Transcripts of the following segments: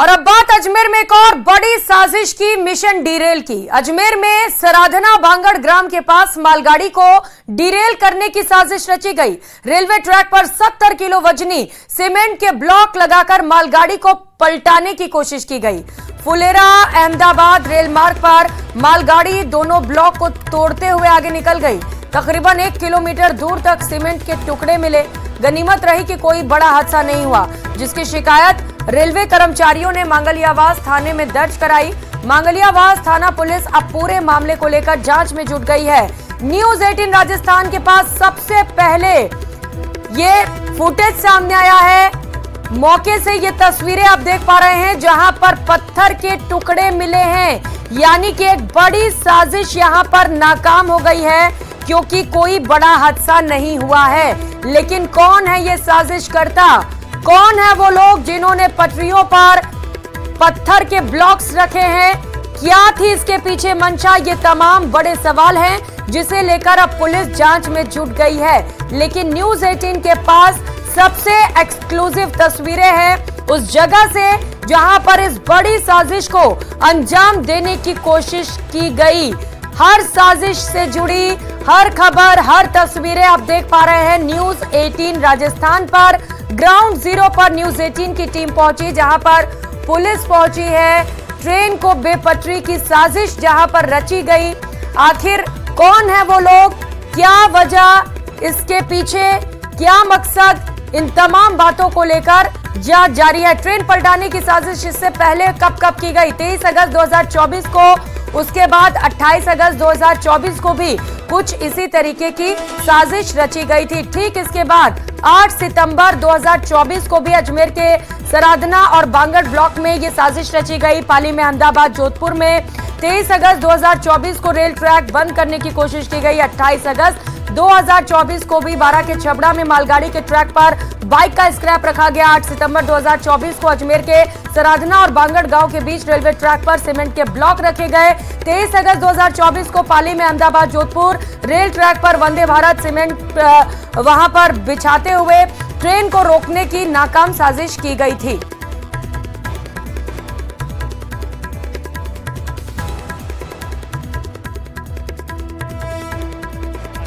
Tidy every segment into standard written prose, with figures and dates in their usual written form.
और अब बात अजमेर में एक और बड़ी साजिश की, मिशन डीरेल की। अजमेर में सराधना भांगड़ ग्राम के पास मालगाड़ी को डीरेल करने की साजिश रची गई। रेलवे ट्रैक पर 70 किलो वजनी सीमेंट के ब्लॉक लगाकर मालगाड़ी को पलटाने की कोशिश की गई। फुलेरा अहमदाबाद रेल मार्ग पर मालगाड़ी दोनों ब्लॉक को तोड़ते हुए आगे निकल गई। तकरीबन 1 किलोमीटर दूर तक सीमेंट के टुकड़े मिले। गनीमत रही कि कोई बड़ा हादसा नहीं हुआ, जिसकी शिकायत रेलवे कर्मचारियों ने मांगलियावास थाने में दर्ज कराई। मांगलियावास थाना पुलिस अब पूरे मामले को लेकर जांच में जुट गई है। न्यूज 18 राजस्थान के पास सबसे पहले ये फुटेज सामने आया है। मौके से ये तस्वीरें आप देख पा रहे हैं जहां पर पत्थर के टुकड़े मिले हैं, यानी कि एक बड़ी साजिश यहां पर नाकाम हो गई है, क्योंकि कोई बड़ा हादसा नहीं हुआ है। लेकिन कौन है ये साजिशकर्ता? कौन है वो लोग जिन्होंने पटरियों पर पत्थर के ब्लॉक्स रखे हैं? क्या थी इसके पीछे मंशा? ये तमाम बड़े सवाल हैं, जिसे लेकर अब पुलिस जांच में जुट गई है। लेकिन न्यूज 18 के पास सबसे एक्सक्लूसिव तस्वीरें हैं उस जगह से जहां पर इस बड़ी साजिश को अंजाम देने की कोशिश की गई। हर साजिश से जुड़ी हर खबर, हर तस्वीरें आप देख पा रहे हैं न्यूज 18 राजस्थान पर। ग्राउंड जीरो पर न्यूज 18 की टीम पहुंची, जहां पर पुलिस पहुंची है। ट्रेन को बेपटरी की साजिश जहां पर रची गई। आखिर कौन है वो लोग, क्या वजह, इसके पीछे क्या मकसद, इन तमाम बातों को लेकर जांच जारी है। ट्रेन पलटाने की साजिश इससे पहले कब की गई? 23 अगस्त 2024 को, उसके बाद 28 अगस्त 2024 को भी कुछ इसी तरीके की साजिश रची गई थी। ठीक इसके बाद 8 सितंबर 2024 को भी अजमेर के सराधना और भांगड़ ब्लॉक में ये साजिश रची गई। पाली में, अहमदाबाद, जोधपुर में 23 अगस्त 2024 को रेल ट्रैक बंद करने की कोशिश की गई। 28 अगस्त 2024 को भी 12 के छबड़ा में मालगाड़ी के ट्रैक पर बाइक का स्क्रैप रखा गया। 8 सितंबर 2024 को अजमेर के सराधना और भांगड़ गांव के बीच रेलवे ट्रैक पर सीमेंट के ब्लॉक रखे गए। 23 अगस्त 2024 को पाली में, अहमदाबाद, जोधपुर रेल ट्रैक पर वंदे भारत सीमेंट वहां पर बिछाते हुए ट्रेन को रोकने की नाकाम साजिश की गई थी।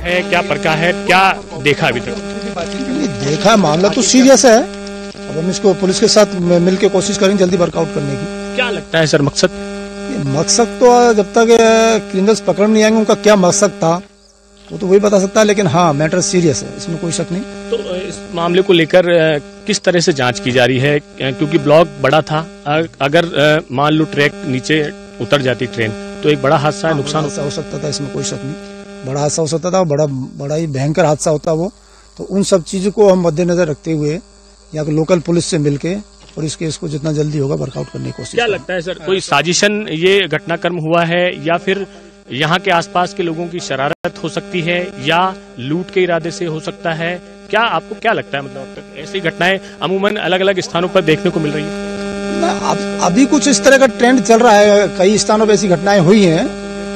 है क्या प्रका है, क्या देखा अभी तक? देखा, मामला तो सीरियस है। अब हम इसको पुलिस के साथ मिलकर कोशिश करेंगे जल्दी वर्कआउट करने की। क्या लगता है सर मकसद? मकसद तो जब तक क्रिमिनल्स पकड़ नहीं आएंगे, उनका क्या मकसद था वो तो वही बता सकता है, लेकिन हाँ, मैटर सीरियस है, इसमें कोई शक नहीं। तो इस मामले को लेकर किस तरह से जांच की जा रही है? क्योंकि ब्लॉक बड़ा था, अगर मान लो ट्रैक नीचे उतर जाती ट्रेन तो एक बड़ा हादसा, नुकसान हो सकता था, इसमें कोई शक नहीं। बड़ा हादसा हो सकता था, बड़ा ही भयंकर हादसा होता वो। तो उन सब चीजों को हम मद्देनजर रखते हुए यहाँ लोकल पुलिस से मिलके और इस केस को जितना जल्दी होगा वर्कआउट करने की कोशिश। क्या लगता है सर, कोई साजिशन ये घटनाक्रम हुआ है, या फिर यहाँ के आसपास के लोगों की शरारत हो सकती है, या लूट के इरादे से हो सकता है? क्या आपको क्या लगता है? मतलब ऐसी घटनाएं अमूमन अलग अलग स्थानों पर देखने को मिल रही है। अभी कुछ इस तरह का ट्रेंड चल रहा है, कई स्थानों पर ऐसी घटनाएं हुई हैं।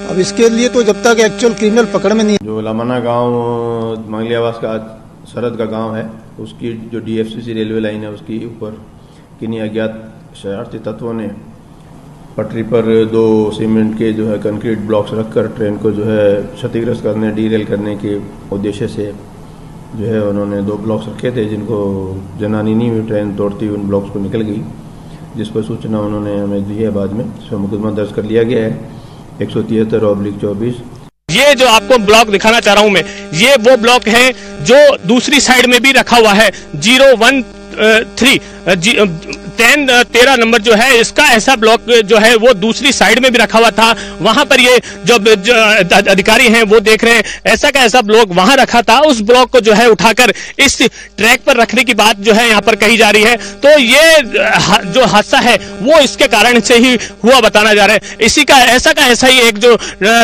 अब इसके लिए तो जब तक एक्चुअल क्रिमिनल पकड़ में नहीं। जो लमाना गांव मांगलियावास का सरहद का गांव है, उसकी जो DFCC रेलवे लाइन है, उसके ऊपर किन्हीं अज्ञात शरारती तत्वों ने पटरी पर 2 सीमेंट के जो है कंक्रीट ब्लॉक्स रखकर ट्रेन को जो है क्षतिग्रस्त करने, डीरेल करने के उद्देश्य से जो है उन्होंने 2 ब्लॉक्स रखे थे, जिनको जनानी नहीं हुई, ट्रेन तोड़ती हुई उन ब्लॉक्स को निकल गई, जिस पर सूचना उन्होंने हमें दी है। बाद में इस पर मुकदमा दर्ज कर लिया गया है 173/24। ये जो आपको ब्लॉक दिखाना चाह रहा हूं मैं, ये वो ब्लॉक है जो दूसरी साइड में भी रखा हुआ है। 013 नंबर जो है, इसका ऐसा ब्लॉक जो है वो दूसरी साइड में भी रखा हुआ था। वहां पर ये जो अधिकारी हैं वो देख रहे हैं, ऐसा का ऐसा ब्लॉक वहां रखा था। उस ब्लॉक को जो है उठाकर इस ट्रैक पर रखने की बात जो है यहाँ पर कही जा रही है। तो ये जो हादसा है वो इसके कारण से ही हुआ बताना जा रहा है। इसी का ऐसा ही एक जो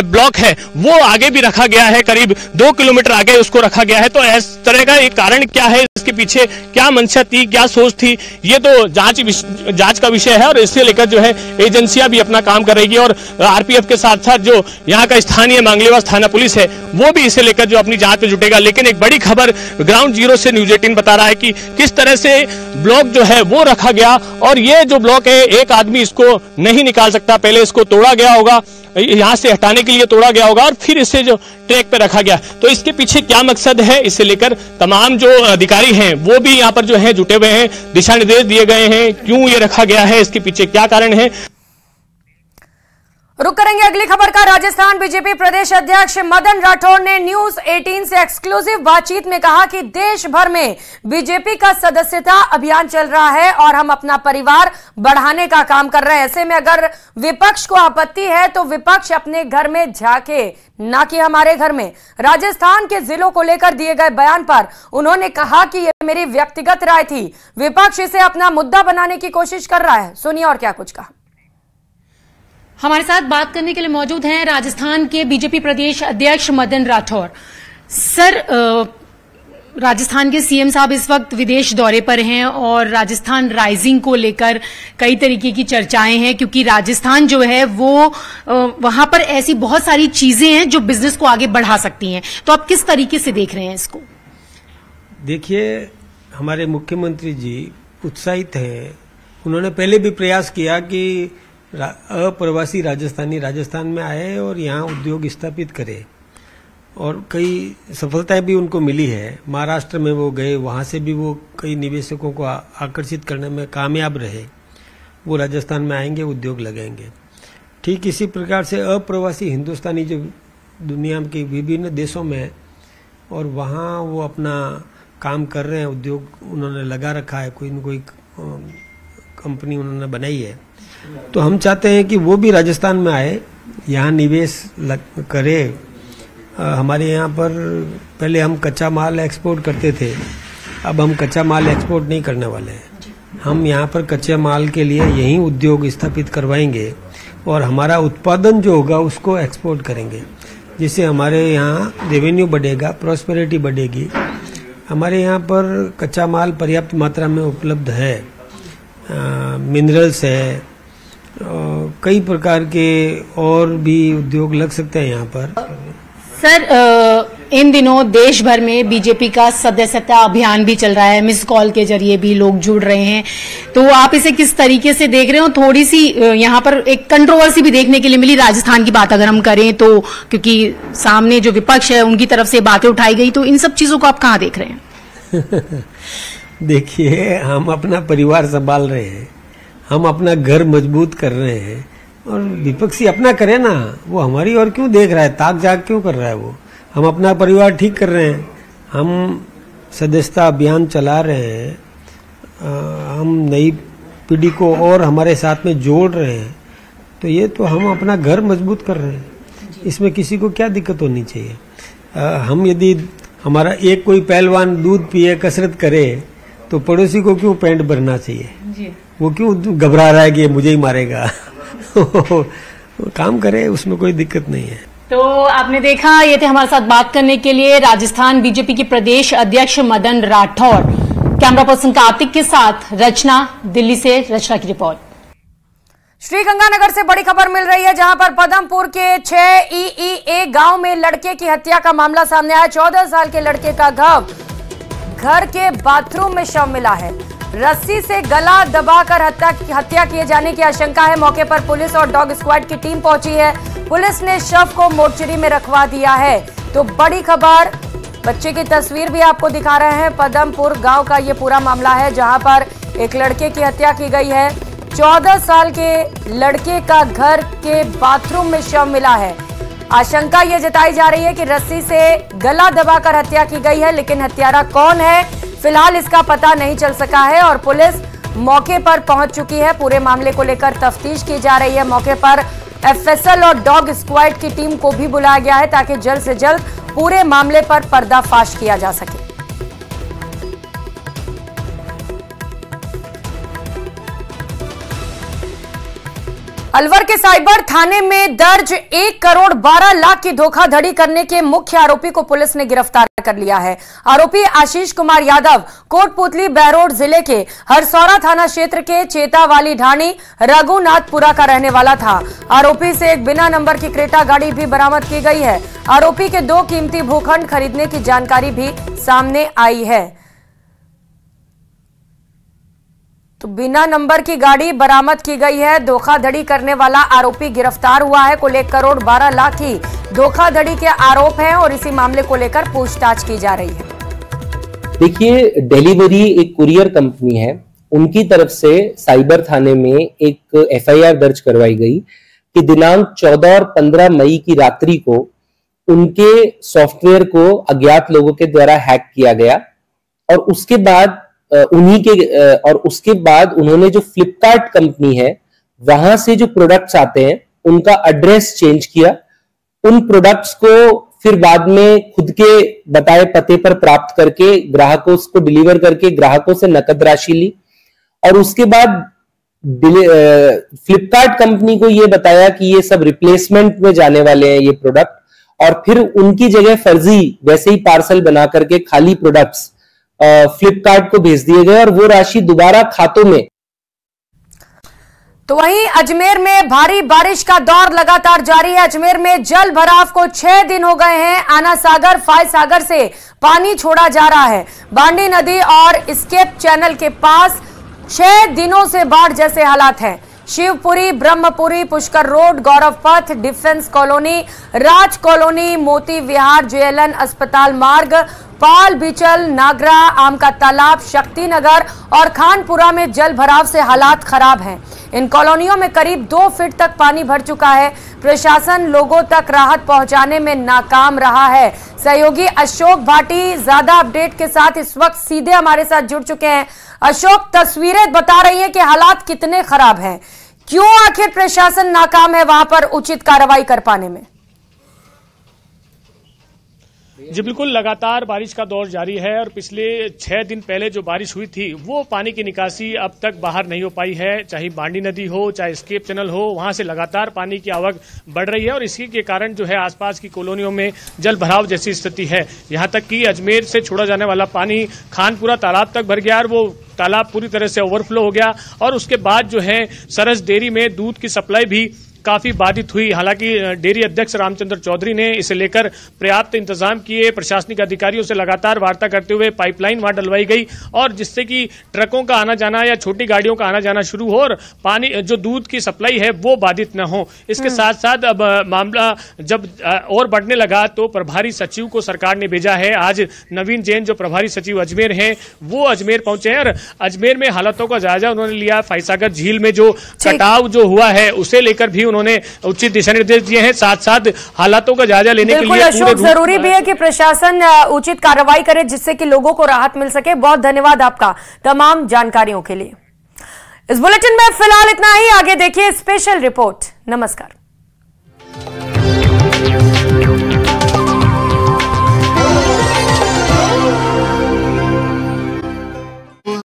ब्लॉक है वो आगे भी रखा गया है, करीब 2 किलोमीटर आगे उसको रखा गया है। तो इस तरह का एक कारण क्या है, इसके पीछे क्या मंशा थी, क्या सोच थी, ये तो जांच का विषय है। और इससे लेकर जो है एजेंसियां भी अपना काम कर रही है, और RPF के साथ साथ जो यहाँ का स्थानीय मांगलियावास थाना पुलिस है वो भी इसे लेकर जो अपनी जांच में जुटेगा। लेकिन एक बड़ी खबर ग्राउंड जीरो से न्यूज 18 बता रहा है कि किस तरह से ब्लॉक जो है वो रखा गया और ये जो ब्लॉक है एक आदमी इसको नहीं निकाल सकता। पहले इसको तोड़ा गया होगा, यहां से हटाने के लिए तोड़ा गया होगा और फिर इसे जो ट्रैक पे रखा गया। तो इसके पीछे क्या मकसद है, इसे लेकर तमाम जो अधिकारी हैं वो भी यहाँ पर जो है जुटे हुए हैं। दिशा निर्देश दिए गए हैं, क्यों ये रखा गया है, इसके पीछे क्या कारण है। रुक करेंगे अगली खबर का। राजस्थान बीजेपी प्रदेश अध्यक्ष मदन राठौड़ ने न्यूज 18 से एक्सक्लूसिव बातचीत में कहा कि देश भर में बीजेपी का सदस्यता अभियान चल रहा है और हम अपना परिवार बढ़ाने का काम कर रहे हैं। ऐसे में अगर विपक्ष को आपत्ति है तो विपक्ष अपने घर में झांके, ना कि हमारे घर में। राजस्थान के जिलों को लेकर दिए गए बयान पर उन्होंने कहा कि यह मेरी व्यक्तिगत राय थी, विपक्ष इसे अपना मुद्दा बनाने की कोशिश कर रहा है। सुनिए और क्या कुछ कहा। हमारे साथ बात करने के लिए मौजूद हैं राजस्थान के बीजेपी प्रदेश अध्यक्ष मदन राठौर। सर, राजस्थान के सीएम साहब इस वक्त विदेश दौरे पर हैं और राजस्थान राइजिंग को लेकर कई तरीके की चर्चाएं हैं, क्योंकि राजस्थान जो है वो वहां पर ऐसी बहुत सारी चीजें हैं जो बिजनेस को आगे बढ़ा सकती हैं। तो आप किस तरीके से देख रहे हैं इसको? देखिए, हमारे मुख्यमंत्री जी उत्साहित हैं। उन्होंने पहले भी प्रयास किया कि अप्रवासी राजस्थानी राजस्थान में आए और यहाँ उद्योग स्थापित करे और कई सफलताएं भी उनको मिली है। महाराष्ट्र में वो गए, वहाँ से भी वो कई निवेशकों को आकर्षित करने में कामयाब रहे। वो राजस्थान में आएंगे, उद्योग लगाएंगे। ठीक इसी प्रकार से अप्रवासी हिंदुस्तानी जो दुनिया के विभिन्न देशों में और वहाँ वो अपना काम कर रहे हैं, उद्योग उन्होंने लगा रखा है, कोई न कोई कंपनी उन्होंने बनाई है। तो हम चाहते हैं कि वो भी राजस्थान में आए, यहाँ निवेश करे। हमारे यहाँ पर पहले हम कच्चा माल एक्सपोर्ट करते थे, अब हम कच्चा माल एक्सपोर्ट नहीं करने वाले हैं। हम यहाँ पर कच्चे माल के लिए यहीं उद्योग स्थापित करवाएंगे और हमारा उत्पादन जो होगा उसको एक्सपोर्ट करेंगे, जिससे हमारे यहाँ रेवेन्यू बढ़ेगा, प्रॉस्पेरिटी बढ़ेगी। हमारे यहाँ पर कच्चा माल पर्याप्त मात्रा में उपलब्ध है, मिनरल्स है, कई प्रकार के और भी उद्योग लग सकते हैं यहाँ पर। सर, इन दिनों देश भर में बीजेपी का सदस्यता अभियान भी चल रहा है, मिस कॉल के जरिए भी लोग जुड़ रहे हैं, तो आप इसे किस तरीके से देख रहे हो? थोड़ी सी यहाँ पर एक कंट्रोवर्सी भी देखने के लिए मिली राजस्थान की बात अगर हम करें तो, क्योंकि सामने जो विपक्ष है उनकी तरफ से बातें उठाई गई, तो इन सब चीजों को आप कहाँ देख रहे हैं? देखिए, हम अपना परिवार संभाल रहे हैं, हम अपना घर मजबूत कर रहे हैं और विपक्षी अपना करे ना, वो हमारी और क्यों देख रहा है, ताक जाग क्यों कर रहा है वो? हम अपना परिवार ठीक कर रहे हैं, हम सदस्यता अभियान चला रहे हैं, हम नई पीढ़ी को और हमारे साथ में जोड़ रहे हैं। तो ये तो हम अपना घर मजबूत कर रहे हैं, इसमें किसी को क्या दिक्कत होनी चाहिए। हम यदि हमारा एक कोई पहलवान दूध पिए, कसरत करे, तो पड़ोसी को क्यों पेंट भरना चाहिए? वो क्यों घबरा रहा है कि ये मुझे ही मारेगा? काम करे, उसमें कोई दिक्कत नहीं है। तो आपने देखा, ये थे हमारे साथ बात करने के लिए राजस्थान बीजेपी के प्रदेश अध्यक्ष मदन राठौर। कैमरा पर्सन कार्तिक के साथ रचना, दिल्ली से रचना की रिपोर्ट। श्रीगंगानगर से बड़ी खबर मिल रही है, जहां पर पदमपुर के 6 EEA गांव में लड़के की हत्या का मामला सामने आया। 14 साल के लड़के का घर के बाथरूम में शव मिला है। रस्सी से गला दबाकर हत्या किए जाने की आशंका है। मौके पर पुलिस और डॉग स्क्वाड की टीम पहुंची है। पुलिस ने शव को मोर्चरी में रखवा दिया है। तो बड़ी खबर, बच्चे की तस्वीर भी आपको दिखा रहे हैं। पदमपुर गांव का ये पूरा मामला है, जहां पर एक लड़के की हत्या की गई है। 14 साल के लड़के का घर के बाथरूम में शव मिला है। आशंका ये जताई जा रही है कि रस्सी से गला दबाकर हत्या की गई है, लेकिन हत्यारा कौन है फिलहाल इसका पता नहीं चल सका है और पुलिस मौके पर पहुंच चुकी है। पूरे मामले को लेकर तफ्तीश की जा रही है। मौके पर FSL और डॉग स्क्वाड की टीम को भी बुलाया गया है ताकि जल्द से जल्द पूरे मामले पर पर्दाफाश किया जा सके। अलवर के साइबर थाने में दर्ज 1 करोड़ 12 लाख की धोखाधड़ी करने के मुख्य आरोपी को पुलिस ने गिरफ्तार कर लिया है। आरोपी आशीष कुमार यादव कोटपुतली बहरोड जिले के हरसौरा थाना क्षेत्र के चेतावाली ढाणी रघुनाथपुरा का रहने वाला था। आरोपी से एक बिना नंबर की क्रेटा गाड़ी भी बरामद की गई है। आरोपी के 2 कीमती भूखंड खरीदने की जानकारी भी सामने आई है। तो बिना नंबर की गाड़ी बरामद की गई है। धोखाधड़ी करने वाला आरोपी गिरफ्तार हुआ है। कुल 1 करोड़ 12 लाख की धोखाधड़ी के आरोप हैं और इसी मामले को लेकर पूछताछ की जा रही है। देखिए, डिलीवरी एक कुरियर कंपनी है, उनकी तरफ से साइबर थाने में एक एफआईआर दर्ज करवाई गई कि दिनांक 14 और 15 मई की रात्रि को उनके सॉफ्टवेयर को अज्ञात लोगों के द्वारा हैक किया गया और उसके बाद उन्होंने जो फ्लिपकार्ट कंपनी है वहां से जो प्रोडक्ट्स आते हैं उनका एड्रेस चेंज किया। उन प्रोडक्ट्स को फिर बाद में खुद के बताए पते पर प्राप्त करके ग्राहकों उसको डिलीवर करके ग्राहकों से नकद राशि ली और उसके बाद फ्लिपकार्ट कंपनी को यह बताया कि ये सब रिप्लेसमेंट में जाने वाले हैं ये प्रोडक्ट, और फिर उनकी जगह फर्जी वैसे ही पार्सल बना करके खाली प्रोडक्ट्स फ्लिपकार्ट को भेज दिए गए और वो राशि दोबारा खातों में। तो वहीं अजमेर में भारी बारिश का दौर लगातार जारी है। अजमेर में जल भराव को 6 दिन हो गए हैं। आना सागर, फाय सागर से पानी छोड़ा जा रहा है। बांडी नदी और स्केप चैनल के पास 6 दिनों से बाढ़ जैसे हालात हैं। शिवपुरी, ब्रह्मपुरी, पुष्कर रोड, गौरव पथ, डिफेंस कॉलोनी, राज कॉलोनी, मोती विहार, जेएलएन अस्पताल मार्ग, पाल बिचल, नागरा, आम का तालाब, शक्ति नगर और खानपुरा में जल भराव से हालात खराब हैं। इन कॉलोनियों में करीब 2 फीट तक पानी भर चुका है। प्रशासन लोगों तक राहत पहुंचाने में नाकाम रहा है। सहयोगी अशोक भाटी ज्यादा अपडेट के साथ इस वक्त सीधे हमारे साथ जुड़ चुके हैं। अशोक, तस्वीरें बता रही हैं कि हालात कितने खराब हैं, क्यों आखिर प्रशासन नाकाम है वहां पर उचित कार्रवाई कर पाने में? जी बिल्कुल, लगातार बारिश का दौर जारी है और पिछले 6 दिन पहले जो बारिश हुई थी वो पानी की निकासी अब तक बाहर नहीं हो पाई है। चाहे बांडी नदी हो, चाहे स्केप चैनल हो, वहां से लगातार पानी की आवक बढ़ रही है और इसी के कारण जो है आसपास की कॉलोनियों में जल भराव जैसी स्थिति है। यहां तक कि अजमेर से छोड़ा जाने वाला पानी खानपुरा तालाब तक भर गया और वो तालाब पूरी तरह से ओवरफ्लो हो गया और उसके बाद जो है सरस डेयरी में दूध की सप्लाई भी काफी बाधित हुई। हालांकि डेयरी अध्यक्ष रामचंद्र चौधरी ने इसे लेकर पर्याप्त इंतजाम किए। प्रशासनिक अधिकारियों से लगातार वार्ता करते हुए पाइपलाइन वहां डलवाई गई और जिससे कि ट्रकों का आना जाना या छोटी गाड़ियों का आना जाना शुरू हो और पानी जो दूध की सप्लाई है वो बाधित न हो। इसके साथ साथ अब मामला जब और बढ़ने लगा तो प्रभारी सचिव को सरकार ने भेजा है। आज नवीन जैन जो प्रभारी सचिव अजमेर हैं वो अजमेर पहुंचे हैं और अजमेर में हालातों का जायजा उन्होंने लिया। फायसागर झील में जो कटाव जो हुआ है उसे लेकर भी उन्होंने उचित दिशा निर्देश दिए हैं। साथ साथ हालातों का जायजा लेने के लिए अशोक, जरूरी भी है कि प्रशासन उचित कार्रवाई करे जिससे कि लोगों को राहत मिल सके। बहुत धन्यवाद आपका तमाम जानकारियों के लिए। इस बुलेटिन में फिलहाल इतना ही। आगे देखिए स्पेशल रिपोर्ट। नमस्कार।